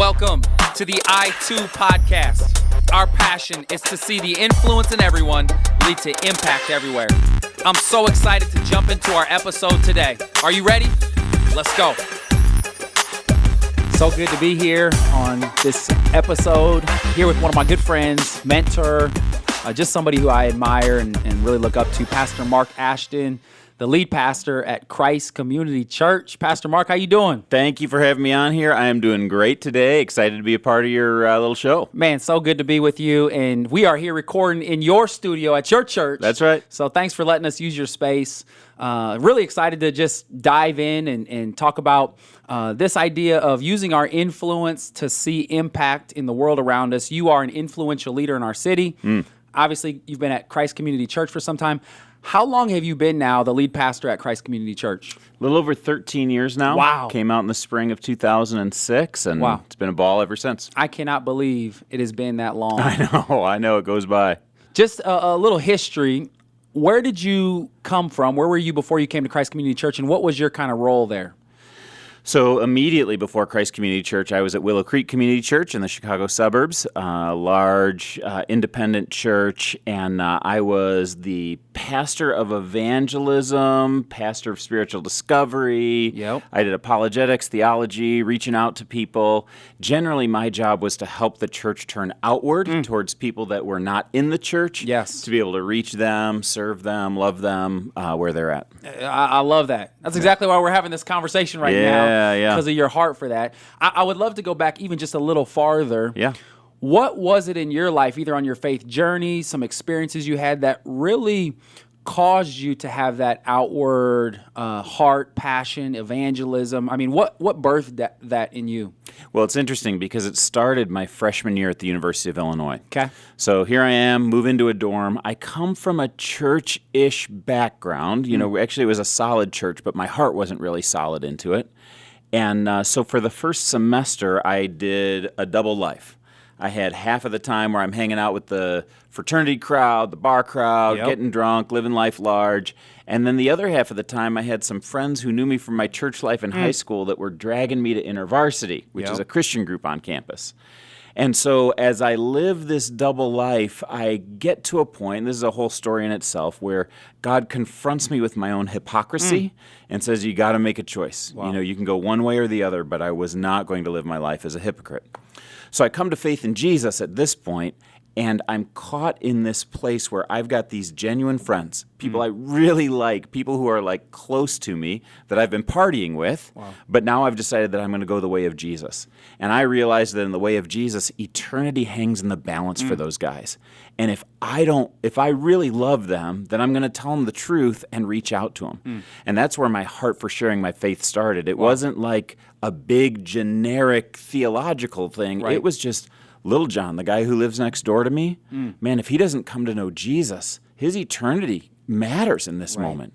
Welcome to the I2 podcast. Our passion is to see the influence in everyone lead to impact everywhere. I'm so excited to jump into our episode today. Are you ready? Let's go. So good to be here on this episode, here with one of my good friends, mentor, just somebody who I admire and really look up to, Pastor Mark Ashton, the lead pastor at Christ Community Church. Pastor Mark, how you doing? Thank you for having me on here. I am doing great today. Excited to be a part of your little show. Man, so good to be with you. And we are here recording in your studio at your church. That's right. So thanks for letting us use your space. Really excited to just dive in and talk about this idea of using our influence to see impact in the world around us. You are an influential leader in our city. Obviously, you've been at Christ Community Church for some time. How long have you been now the lead pastor at Christ Community Church? A little over 13 years now. Wow. Came out in the spring of 2006, and Wow. It's been a ball ever since. I cannot believe it has been that long. I know, it goes by. Just a little history. Where did you come from? Where were you before you came to Christ Community Church, and what was your kind of role there? So immediately before Christ Community Church, I was at Willow Creek Community Church in the Chicago suburbs, a large independent church, and I was the pastor of evangelism, pastor of spiritual discovery. Yep. I did apologetics, theology, reaching out to people. Generally, my job was to help the church turn outward towards people that were not in the church. Yes. To be able to reach them, serve them, love them where they're at. I love that. That's exactly why we're having this conversation right now. Yeah. Because of your heart for that. I would love to go back even just a little farther. Yeah. What was it in your life, either on your faith journey, some experiences you had that really caused you to have that outward heart, passion, evangelism? I mean, what birthed that in you? Well, it's interesting because it started my freshman year at the University of Illinois. Okay. So here I am, move into a dorm. I come from a church-ish background. You know, actually it was a solid church, but my heart wasn't really solid into it. And so for the first semester, I did a double life. I had half of the time where I'm hanging out with the fraternity crowd, the bar crowd, getting drunk, living life large. And then the other half of the time, I had some friends who knew me from my church life in high school that were dragging me to InterVarsity, which is a Christian group on campus. And so as I live this double life, I get to a point, and this is a whole story in itself, where God confronts me with my own hypocrisy and says, you got to make a choice. Wow. You know, you can go one way or the other, but I was not going to live my life as a hypocrite. So I come to faith in Jesus at this point, and I'm caught in this place where I've got these genuine friends, people I really like, people who are like close to me that I've been partying with, but now I've decided that I'm going to go the way of Jesus. And I realize that in the way of Jesus, eternity hangs in the balance for those guys. And if I really love them, then I'm going to tell them the truth and reach out to them. And that's where my heart for sharing my faith started. It wasn't like a big generic theological thing. Right. It was just Little John, the guy who lives next door to me, man, if he doesn't come to know Jesus, his eternity matters in this moment.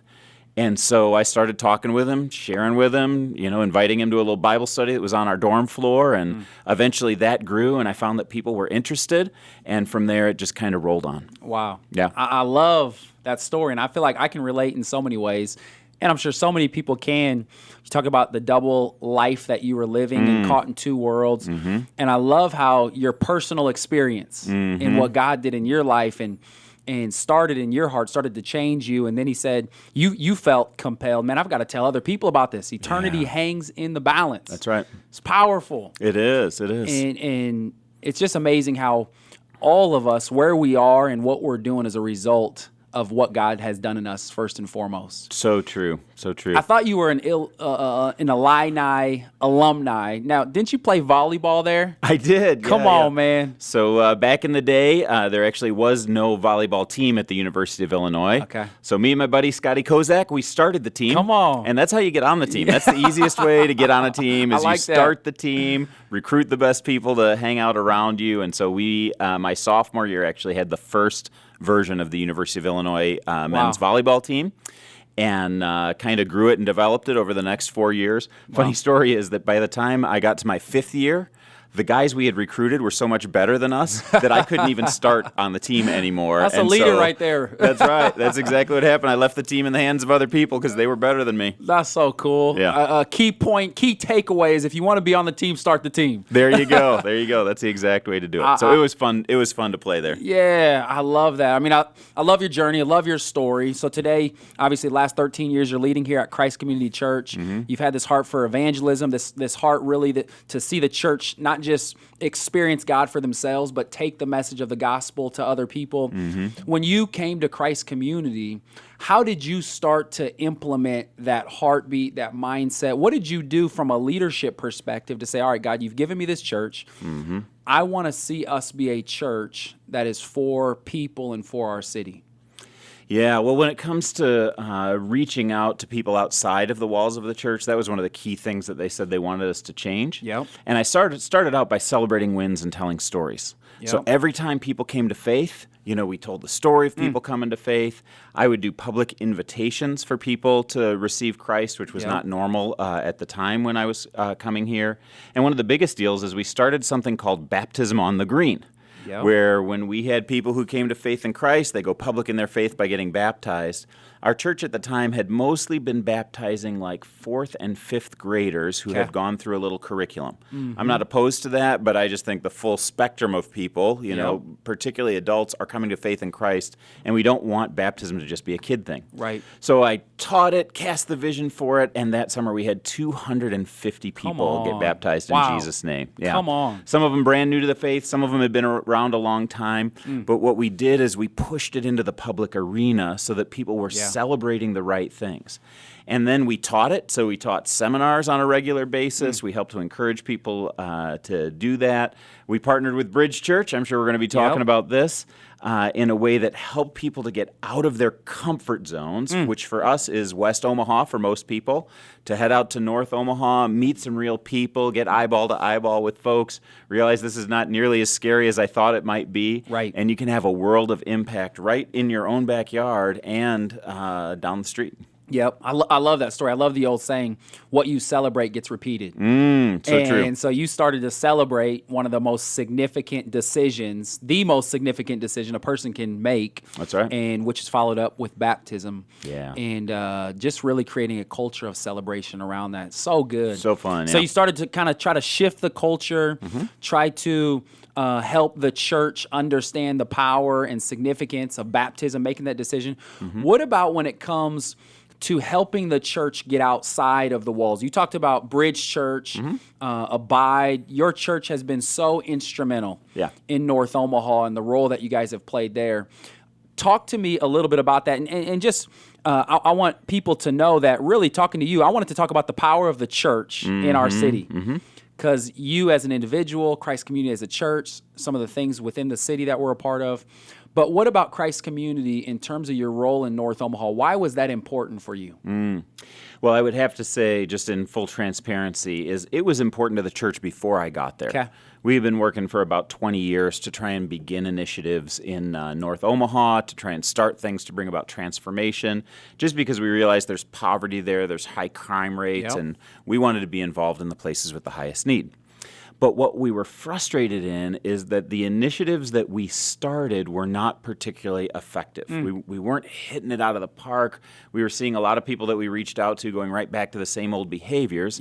And so I started talking with him, sharing with him, you know, inviting him to a little Bible study that was on our dorm floor. And eventually that grew, and I found that people were interested. And from there, it just kind of rolled on. Wow. Yeah. I love that story, and I feel like I can relate in so many ways. And I'm sure so many people can. You talk about the double life that you were living and caught in two worlds. And I love how your personal experience and what God did in your life and started in your heart, started to change you. And then he said, you felt compelled, man, I've got to tell other people about this. Eternity hangs in the balance. That's right. It's powerful. It is. And it's just amazing how all of us, where we are and what we're doing as a result of what God has done in us first and foremost. So true. So true. I thought you were an Illini alumni. Now, didn't you play volleyball there? I did. Come on, man. So back in the day, there actually was no volleyball team at the University of Illinois. Okay. So me and my buddy Scotty Kozak, we started the team. Come on. And that's how you get on the team. That's the easiest way to get on a team is I like you start the team, recruit the best people to hang out around you. And so we, my sophomore year, actually had the first version of the University of Illinois men's volleyball team. And kind of grew it and developed it over the next 4 years. Funny story is that by the time I got to my fifth year, the guys we had recruited were so much better than us that I couldn't even start on the team anymore. That's a leader right there. That's right. That's exactly what happened. I left the team in the hands of other people because they were better than me. That's so cool. Yeah. Key takeaway is if you want to be on the team, start the team. There you go. There you go. That's the exact way to do it. So it was fun. It was fun to play there. Yeah, I love that. I mean, I love your journey. I love your story. So today, obviously, the last 13 years, you're leading here at Christ Community Church. You've had this heart for evangelism, this heart really to see the church not just experience God for themselves, but take the message of the gospel to other people. When you came to Christ Community, how did you start to implement that heartbeat, that mindset? What did you do from a leadership perspective to say, all right, God, you've given me this church. I want to see us be a church that is for people and for our city? Yeah, well, when it comes to reaching out to people outside of the walls of the church, that was one of the key things that they said they wanted us to change. Yep. And I started out by celebrating wins and telling stories. Yep. So every time people came to faith, we told the story of people coming to faith. I would do public invitations for people to receive Christ, which was not normal at the time when I was coming here. And one of the biggest deals is we started something called Baptism on the Green. Yep. Where when we had people who came to faith in Christ, they go public in their faith by getting baptized. Our church at the time had mostly been baptizing like 4th and 5th graders who had gone through a little curriculum. I'm not opposed to that, but I just think the full spectrum of people, particularly adults, are coming to faith in Christ, and we don't want baptism to just be a kid thing. Right. So I taught it, cast the vision for it, and that summer we had 250 people get baptized in Jesus' name. Yeah. Come on. Some of them brand new to the faith, some of them had been around a long time, but what we did is we pushed it into the public arena so that people were celebrating the right things. And then we taught it, so we taught seminars on a regular basis. We helped to encourage people to do that. We partnered with Bridge Church. I'm sure we're going to be talking about this in a way that helped people to get out of their comfort zones, which for us is West Omaha for most people, to head out to North Omaha, meet some real people, get eyeball to eyeball with folks, realize this is not nearly as scary as I thought it might be. Right. And you can have a world of impact right in your own backyard and down the street. Yep. I love that story. I love the old saying, what you celebrate gets repeated. So true. And so you started to celebrate one of the most significant decisions, the most significant decision a person can make. That's right. And which is followed up with baptism. Yeah. And just really creating a culture of celebration around that. So good. So fun, So yeah. you started to kind of try to shift the culture, try to help the church understand the power and significance of baptism, making that decision. What about when it comes to helping the church get outside of the walls? You talked about Bridge Church, Abide. Your church has been so instrumental in North Omaha and the role that you guys have played there. Talk to me a little bit about that. And just, I want people to know that really talking to you, I wanted to talk about the power of the church in our city. Because you as an individual, Christ Community as a church, some of the things within the city that we're a part of. But what about Christ Community in terms of your role in North Omaha? Why was that important for you? Well, I would have to say, just in full transparency, is it was important to the church before I got there. Okay. We've been working for about 20 years to try and begin initiatives in North Omaha, to try and start things to bring about transformation, just because we realized there's poverty there, there's high crime rates, and we wanted to be involved in the places with the highest need. But what we were frustrated in is that the initiatives that we started were not particularly effective. We weren't hitting it out of the park. We were seeing a lot of people that we reached out to going right back to the same old behaviors.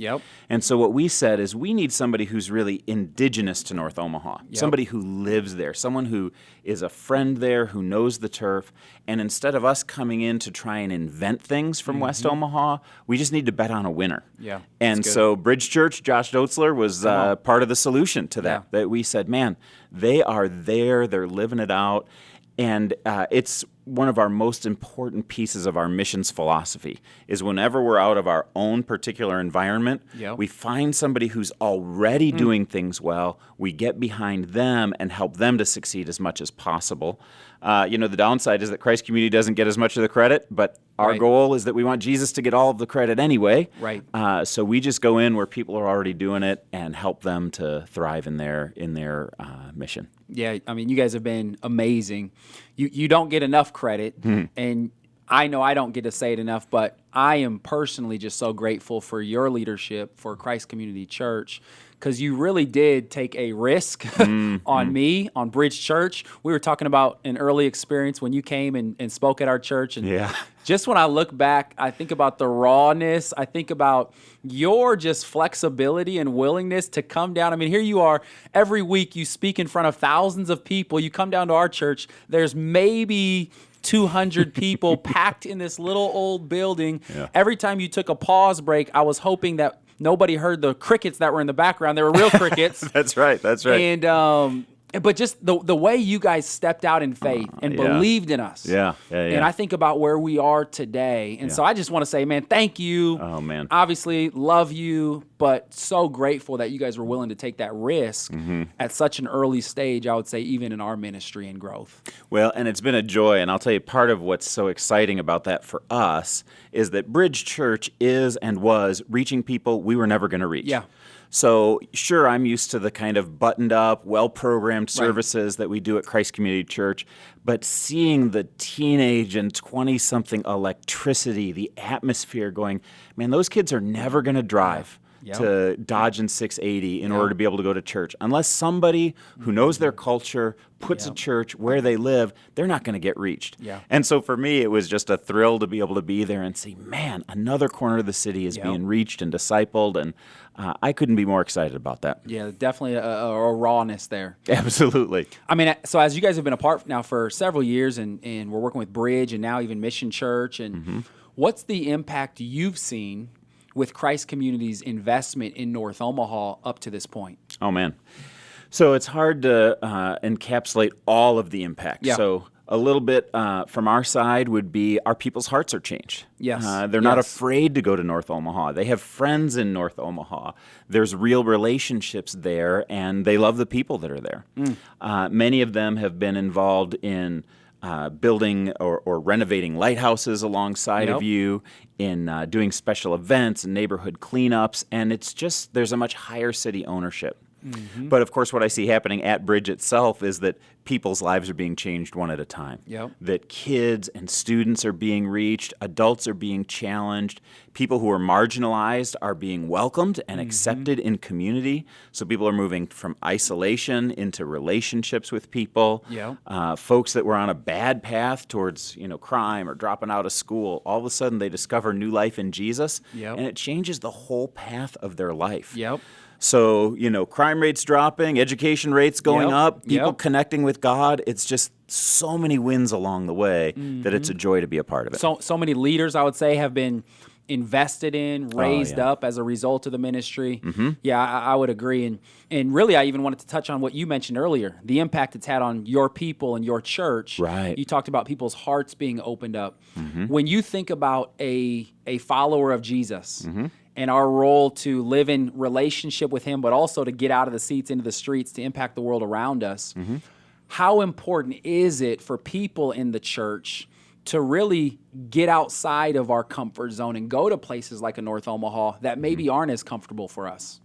And so what we said is we need somebody who's really indigenous to North Omaha, somebody who lives there, someone who is a friend there, who knows the turf. And instead of us coming in to try and invent things from West Omaha, we just need to bet on a winner. And so Bridge Church, Josh Dotzler, was part of the solution to that. That we said, man, they are there, they're living it out. And it's one of our most important pieces of our missions philosophy is whenever we're out of our own particular environment, we find somebody who's already doing things well, we get behind them and help them to succeed as much as possible. The downside is that Christ Community doesn't get as much of the credit, but our goal is that we want Jesus to get all of the credit anyway. So we just go in where people are already doing it and help them to thrive in their mission. Yeah, I mean, you guys have been amazing. You don't get enough credit, and I know I don't get to say it enough, but I am personally just so grateful for your leadership for Christ Community Church, because you really did take a risk on me, on Bridge Church. We were talking about an early experience when you came and spoke at our church. And just when I look back, I think about the rawness. I think about your just flexibility and willingness to come down. I mean, here you are. Every week you speak in front of thousands of people. You come down to our church. There's maybe 200 people packed in this little old building. Yeah. Every time you took a pause break, I was hoping that nobody heard the crickets that were in the background. They were real crickets. That's right. And but just the way you guys stepped out in faith and believed in us. And I think about where we are today. And so I just want to say, man, thank you. Oh, man. Obviously, love you, but so grateful that you guys were willing to take that risk at such an early stage, I would say, even in our ministry and growth. Well, and it's been a joy. And I'll tell you, part of what's so exciting about that for us is that Bridge Church is and was reaching people we were never going to reach. Yeah. So, sure, I'm used to the kind of buttoned-up, well-programmed services that we do at Christ Community Church, but seeing the teenage and 20-something electricity, the atmosphere going, man, those kids are never going to drive to Dodge and 680 in order to be able to go to church. Unless somebody who knows their culture puts a church where they live, they're not going to get reached. And so for me, it was just a thrill to be able to be there and see, man, another corner of the city is being reached and discipled, and I couldn't be more excited about that. Yeah, definitely a rawness there. Absolutely. I mean, so as you guys have been apart now for several years, and we're working with Bridge and now even Mission Church, and what's the impact you've seen with Christ Community's investment in North Omaha up to this point? Oh, man. So it's hard to encapsulate all of the impact. So a little bit from our side would be our people's hearts are changed. They're not afraid to go to North Omaha. They have friends in North Omaha. There's real relationships there, and they love the people that are there. Many of them have been involved in building or renovating lighthouses alongside of you, in doing special events and neighborhood cleanups, and it's just, there's a much higher city ownership. But of course, what I see happening at Bridge itself is that people's lives are being changed one at a time. That kids and students are being reached, adults are being challenged, people who are marginalized are being welcomed and accepted in community. So people are moving from isolation into relationships with people. Folks that were on a bad path towards, crime or dropping out of school, all of a sudden they discover new life in Jesus, and it changes the whole path of their life. So, crime rates dropping, education rates going up, people connecting with God. It's just so many wins along the way that it's a joy to be a part of it. So many leaders, I would say, have been invested in, raised up as a result of the ministry. I would agree. And really, I even wanted to touch on what you mentioned earlier, the impact it's had on your people and your church. You talked about people's hearts being opened up. When you think about a follower of Jesus, and our role to live in relationship with him, but also to get out of the seats into the streets to impact the world around us, how important is it for people in the church to really get outside of our comfort zone and go to places like a North Omaha that maybe aren't as comfortable for us?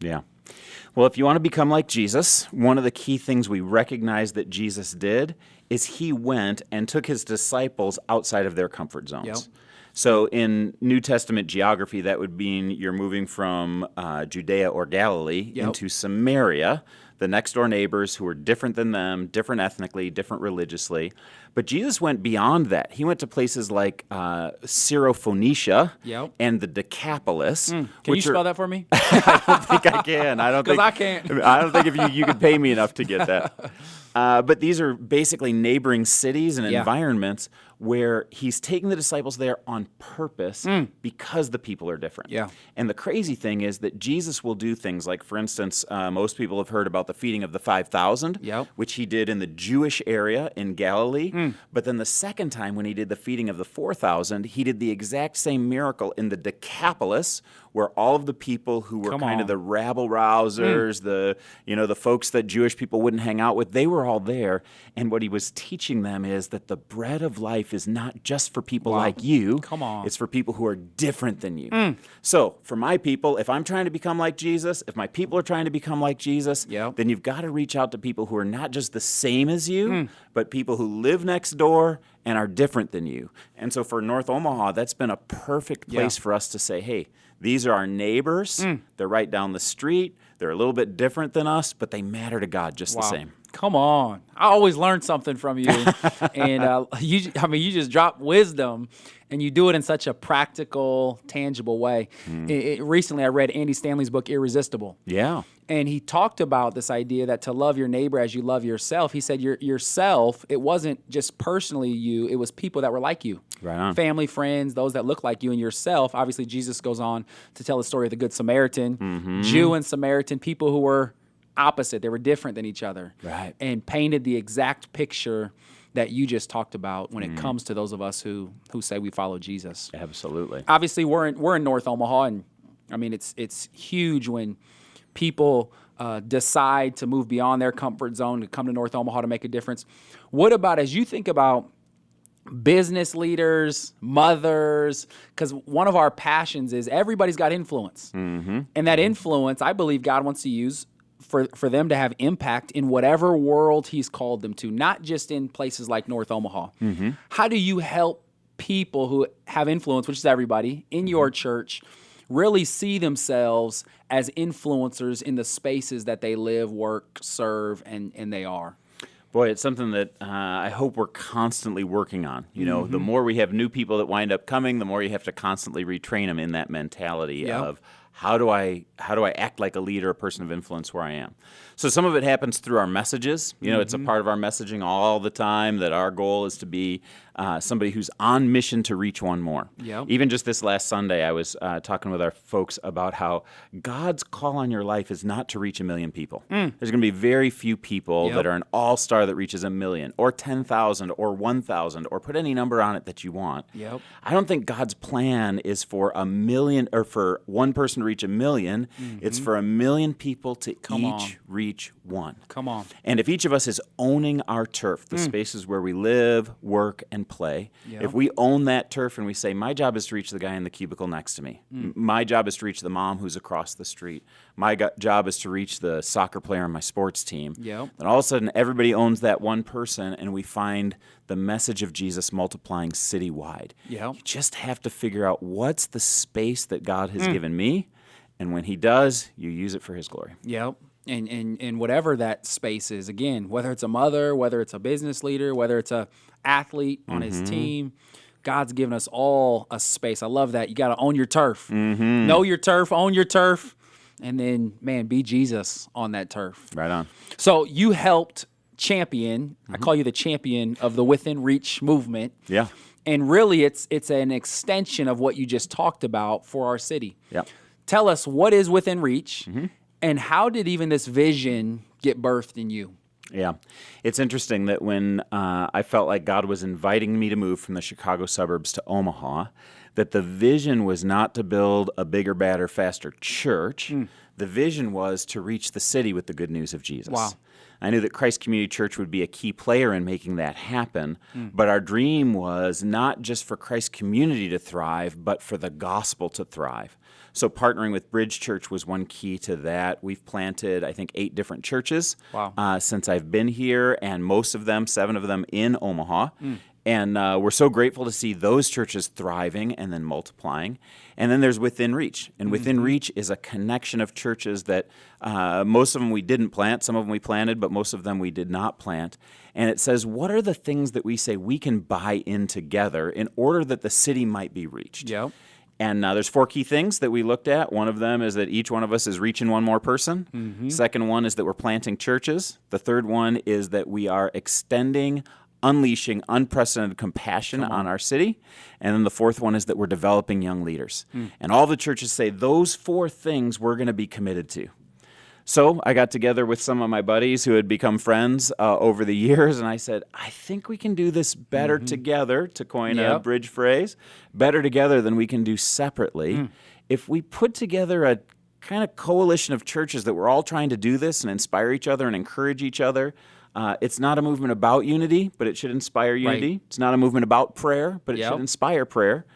Well, if you want to become like Jesus, one of the key things we recognize that Jesus did is he went and took his disciples outside of their comfort zones. So in New Testament geography, that would mean you're moving from Judea or Galilee into Samaria, the next door neighbors who were different than them, different ethnically, different religiously. But Jesus went beyond that. He went to places like Syrophoenicia and the Decapolis. Can you spell that for me? I don't think I can. Because I can't. I don't think if you could pay me enough to get that. But these are basically neighboring cities and environments where he's taking the disciples there on purpose because the people are different. And the crazy thing is that Jesus will do things like, for instance, most people have heard about the feeding of the 5,000, which he did in the Jewish area in Galilee. But then the second time when he did the feeding of the 4,000, he did the exact same miracle in the Decapolis, where all of the people who were kind of the rabble-rousers, the folks that Jewish people wouldn't hang out with, they were all there. And what he was teaching them is that the bread of life life is not just for people like you. Come on. It's for people who are different than you. So for my people, if I'm trying to become like Jesus, if my people are trying to become like Jesus, then you've got to reach out to people who are not just the same as you, but people who live next door and are different than you. And so for North Omaha, that's been a perfect place for us to say, hey, these are our neighbors. They're right down the street. They're a little bit different than us, but they matter to God just the same. Come on. I always learn something from you. And you just drop wisdom, and you do it in such a practical, tangible way. Recently, I read Andy Stanley's book, Irresistible. Yeah. And he talked about this idea that to love your neighbor as you love yourself. He said yourself, it wasn't just personally you, it was people that were like you. Right on. Family, friends, those that look like you, and yourself. Obviously, Jesus goes on to tell the story of the Good Samaritan, Jew and Samaritan, people who were opposite. They were different than each other. Right. And painted the exact picture that you just talked about when it comes to those of us who say we follow Jesus. Absolutely. Obviously, we're in North Omaha, and I mean it's huge when people decide to move beyond their comfort zone to come to North Omaha to make a difference. What about as you think about business leaders, mothers, because one of our passions is everybody's got influence. And that influence, I believe God wants to use for them to have impact in whatever world he's called them to, not just in places like North Omaha. How do you help people who have influence, which is everybody, in your church, really see themselves as influencers in the spaces that they live, work, serve, and they are? Boy, it's something that I hope we're constantly working on. You know, the more we have new people that wind up coming, the more you have to constantly retrain them in that mentality of how do I act like a leader, a person of influence where I am. So some of it happens through our messages. You know, it's a part of our messaging all the time that our goal is to be somebody who's on mission to reach one more. Even just this last Sunday, I was talking with our folks about how God's call on your life is not to reach 1 million people. There's going to be very few people that are an all-star that reaches 1 million or 10,000 or 1,000 or put any number on it that you want. I don't think God's plan is for 1 million or for one person to reach 1 million. It's for 1 million people to each reach one. Come on. And if each of us is owning our turf, the spaces where we live, work, and play, if we own that turf and we say, my job is to reach the guy in the cubicle next to me, my job is to reach the mom who's across the street, my job is to reach the soccer player on my sports team, then all of a sudden everybody owns that one person, and we find the message of Jesus multiplying citywide. You just have to figure out what's the space that God has given me, and when he does, you use it for his glory. And whatever that space is, again, whether it's a mother, whether it's a business leader, whether it's a athlete on his team, God's given us all a space. I love that. You got to own your turf. Know your turf, own your turf, and then, man, be Jesus on that turf. Right on. So you helped champion, I call you the champion of the Within Reach movement. And really, it's an extension of what you just talked about for our city. Tell us, what is Within Reach? And how did even this vision get birthed in you? It's interesting that when I felt like God was inviting me to move from the Chicago suburbs to Omaha, that the vision was not to build a bigger, badder, faster church. The vision was to reach the city with the good news of Jesus. I knew that Christ Community Church would be a key player in making that happen, but our dream was not just for Christ Community to thrive, but for the gospel to thrive. So partnering with Bridge Church was one key to that. We've planted, I think, 8 different churches since I've been here, and most of them, 7 of them, in Omaha. And we're so grateful to see those churches thriving and then multiplying. And then there's Within Reach. And Within Reach is a connection of churches that most of them we didn't plant, some of them we planted, but most of them we did not plant. And it says, what are the things that we say we can buy in together in order that the city might be reached? And there's 4 key things that we looked at. One of them is that each one of us is reaching one more person. Second one is that we're planting churches. The third one is that we are unleashing unprecedented compassion on our city. And then the fourth one is that we're developing young leaders. And all the churches say those 4 things we're going to be committed to. So I got together with some of my buddies who had become friends over the years, and I said, I think we can do this better together, to coin a Bridge phrase, better together than we can do separately. If we put together a kind of coalition of churches that we're all trying to do this and inspire each other and encourage each other, It's not a movement about unity, but it should inspire unity. Right. It's not a movement about prayer, but it Yep. should inspire prayer.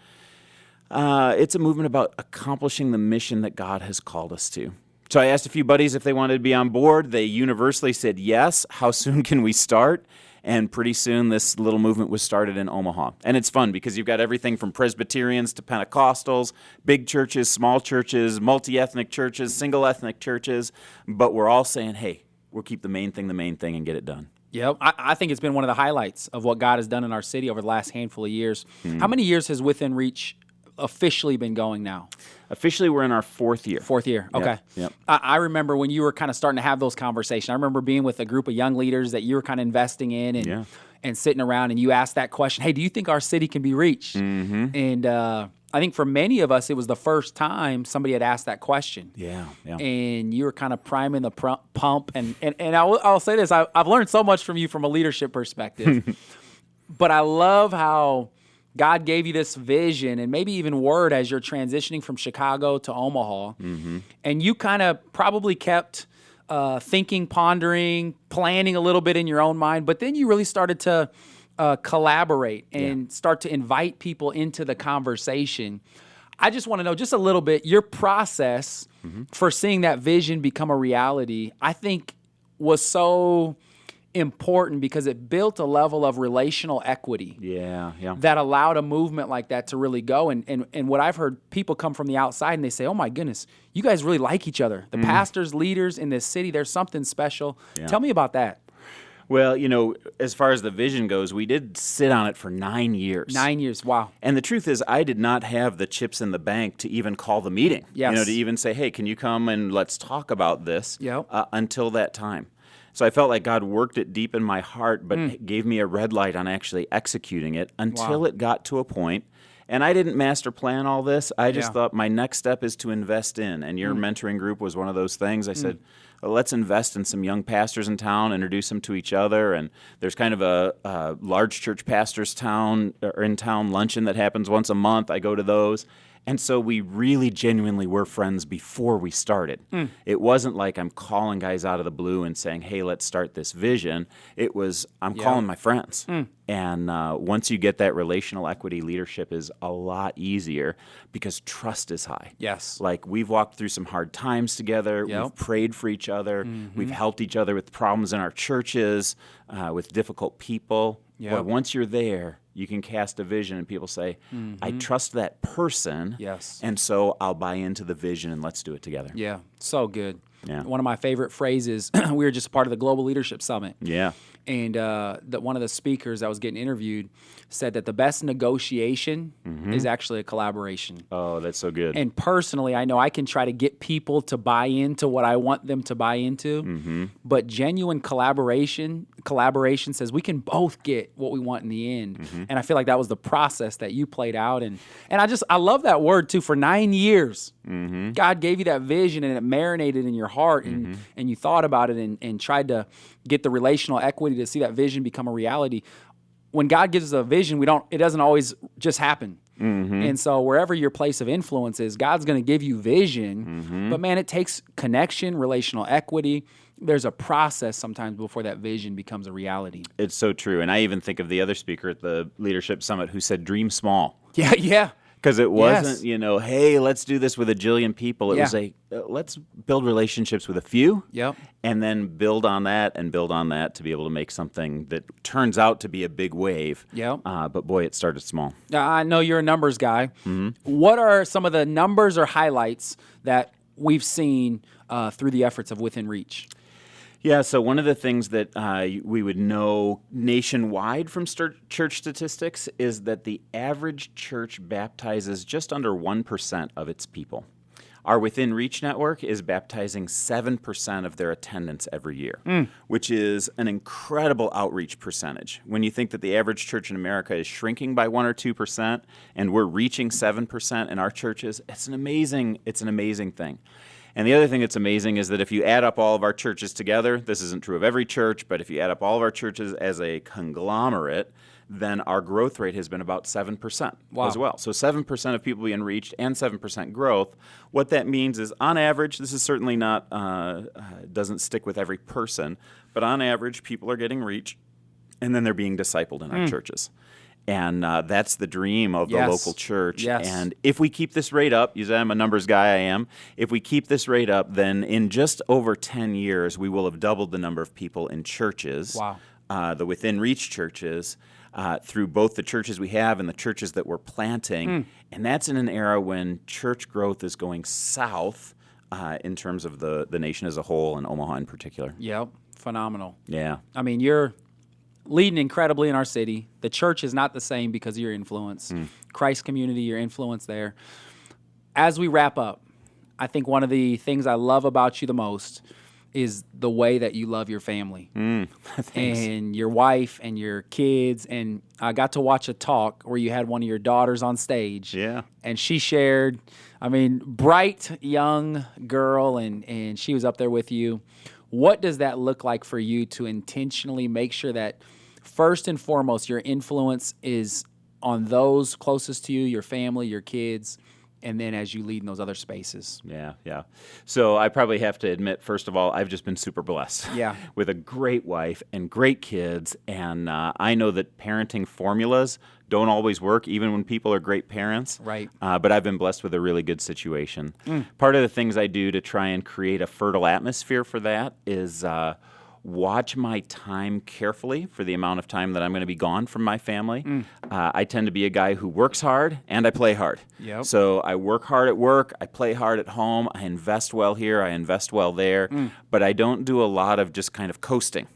It's a movement about accomplishing the mission that God has called us to. So I asked a few buddies if they wanted to be on board. They universally said yes. How soon can we start? And pretty soon this little movement was started in Omaha. And it's fun because you've got everything from Presbyterians to Pentecostals, big churches, small churches, multi-ethnic churches, single ethnic churches. But we're all saying, hey, we'll keep the main thing, and get it done. Yep. I think it's been one of the highlights of what God has done in our city over the last handful of years. How many years has Within Reach officially been going now? Officially, we're in our 4th year. 4th year. Okay. Yep. I remember when you were kind of starting to have those conversations. I remember being with a group of young leaders that you were kind of investing in and sitting around, and you asked that question, hey, do you think our city can be reached? Mm-hmm. And I think for many of us, it was the first time somebody had asked that question. Yeah. And you were kind of priming the pump. And I'll say this, I've learned so much from you from a leadership perspective. But I love how God gave you this vision and maybe even word as you're transitioning from Chicago to Omaha. Mm-hmm. And you kind of probably kept thinking, pondering, planning a little bit in your own mind, but then you really started to collaborate and start to invite people into the conversation. I just want to know just a little bit, your process for seeing that vision become a reality, I think was so important because it built a level of relational equity that allowed a movement like that to really go. And what I've heard, people come from the outside and they say, oh my goodness, you guys really like each other. The pastors, leaders in this city, there's something special. Yeah. Tell me about that. Well, as far as the vision goes, we did sit on it for 9 years. 9 years, wow. And the truth is, I did not have the chips in the bank to even call the meeting. Yes. To even say, hey, can you come and let's talk about this until that time. So I felt like God worked it deep in my heart, but gave me a red light on actually executing it until it got to a point. And I didn't master plan all this. I just thought my next step is to invest in. And your mentoring group was one of those things. I said, well, let's invest in some young pastors in town, introduce them to each other. And there's kind of a large church pastors in town luncheon that happens once a month. I go to those. And so we really genuinely were friends before we started. It wasn't like I'm calling guys out of the blue and saying, hey, let's start this vision. It was, I'm calling my friends. And once you get that relational equity, leadership is a lot easier because trust is high. Yes. Like we've walked through some hard times together. Yep. We've prayed for each other. We've helped each other with problems in our churches, with difficult people. Yep. But once you're there, you can cast a vision and people say, I trust that person. Yes. And so I'll buy into the vision and let's do it together. Yeah, so good. Yeah. One of my favorite phrases, we were just a part of the Global Leadership Summit. Yeah. And one of the speakers that was getting interviewed said that the best negotiation is actually a collaboration. Oh, that's so good. And personally, I know I can try to get people to buy into what I want them to buy into, but genuine collaboration says we can both get what we want in the end. And I feel like that was the process that you played out. And I love that word too. For 9 years, God gave you that vision and it marinated in your heart and you thought about it and tried to get the relational equity to see that vision become a reality. When God gives us a vision, it doesn't always just happen. And so wherever your place of influence is, God's going to give you vision. But man, it takes connection, relational equity. There's a process sometimes before that vision becomes a reality. It's so true. And I even think of the other speaker at the Leadership Summit who said, dream small. Yeah. Because it wasn't, hey, let's do this with a jillion people. It was let's build relationships with a few and then build on that to be able to make something that turns out to be a big wave. But boy, it started small. I know you're a numbers guy. What are some of the numbers or highlights that we've seen through the efforts of Within Reach? Yeah, so one of the things that we would know nationwide from church statistics is that the average church baptizes just under 1% of its people. Our Within Reach network is baptizing 7% of their attendance every year, which is an incredible outreach percentage. When you think that the average church in America is shrinking by 1 or 2%, and we're reaching 7% in our churches, it's an amazing thing. And the other thing that's amazing is that if you add up all of our churches together, this isn't true of every church, but if you add up all of our churches as a conglomerate, then our growth rate has been about 7% as well. So 7% of people being reached and 7% growth. What that means is, on average, this is certainly not, doesn't stick with every person, but on average, people are getting reached, and then they're being discipled in our churches. And that's the dream of the local church. Yes. And if we keep this rate up, I'm a numbers guy, I am. If we keep this rate up, then in just over 10 years, we will have doubled the number of people in churches, the within reach churches, through both the churches we have and the churches that we're planting. And that's in an era when church growth is going south in terms of the nation as a whole, and Omaha in particular. Yep, phenomenal. Yeah. I mean, you're leading incredibly in our city. The church is not the same because of your influence. Christ community, your influence there. As we wrap up, I think one of the things I love about you the most is the way that you love your family and your wife and your kids. And I got to watch a talk where you had one of your daughters on stage. Yeah. And she shared, bright young girl, and she was up there with you. What does that look like for you to intentionally make sure that first and foremost your influence is on those closest to you, your family, your kids, and then as you lead in those other spaces? Yeah. So I probably have to admit, first of all, I've just been super blessed with a great wife and great kids. And I know that parenting formulas don't always work, even when people are great parents. Right. But I've been blessed with a really good situation. Part of the things I do to try and create a fertile atmosphere for that is watch my time carefully for the amount of time that I'm going to be gone from my family. I tend to be a guy who works hard and I play hard. Yep. So I work hard at work, I play hard at home, I invest well here, I invest well there, but I don't do a lot of just kind of coasting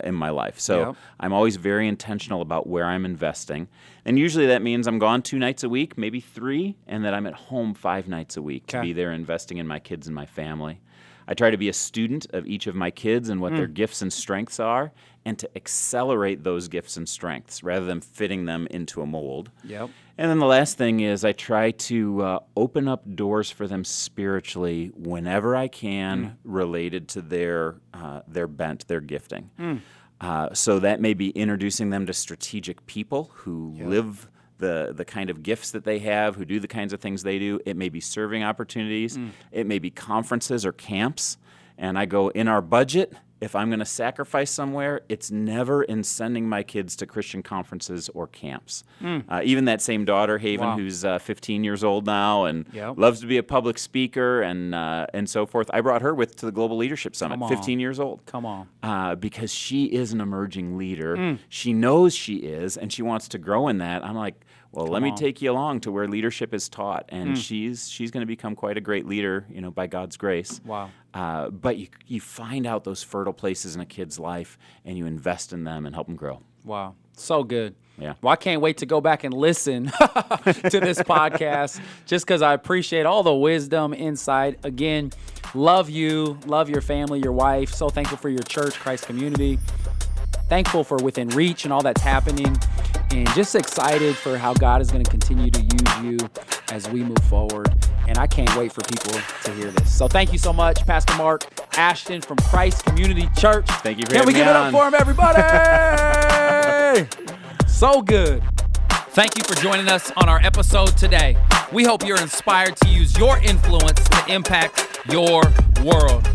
in my life. So I'm always very intentional about where I'm investing. And usually that means I'm gone 2 nights a week, maybe 3, and that I'm at home 5 nights a week to be there investing in my kids and my family. I try to be a student of each of my kids and what their gifts and strengths are, and to accelerate those gifts and strengths rather than fitting them into a mold. Yep. And then the last thing is I try to open up doors for them spiritually whenever I can related to their bent, their gifting. So that may be introducing them to strategic people who live the kind of gifts that they have, who do the kinds of things they do. It may be serving opportunities. It may be conferences or camps. And I go, in our budget, if I'm going to sacrifice somewhere, it's never in sending my kids to Christian conferences or camps. Even that same daughter, Haven, who's 15 years old now and loves to be a public speaker and so forth, I brought her to the Global Leadership Summit, 15 years old. Come on. Because she is an emerging leader. She knows she is, and she wants to grow in that. I'm like, well, let me take you along to where leadership is taught, and she's going to become quite a great leader, by God's grace. Wow. But you find out those fertile places in a kid's life, and you invest in them and help them grow. Wow. So good. Yeah. Well, I can't wait to go back and listen to this podcast just because I appreciate all the wisdom, insight. Again, love you, love your family, your wife. So thankful for your church, Christ community. Thankful for Within Reach and all that's happening. And just excited for how God is going to continue to use you as we move forward. And I can't wait for people to hear this. So thank you so much, Pastor Mark Ashton from Christ Community Church. Thank you for having me Can we give it up for him, everybody? So good. Thank you for joining us on our episode today. We hope you're inspired to use your influence to impact your world.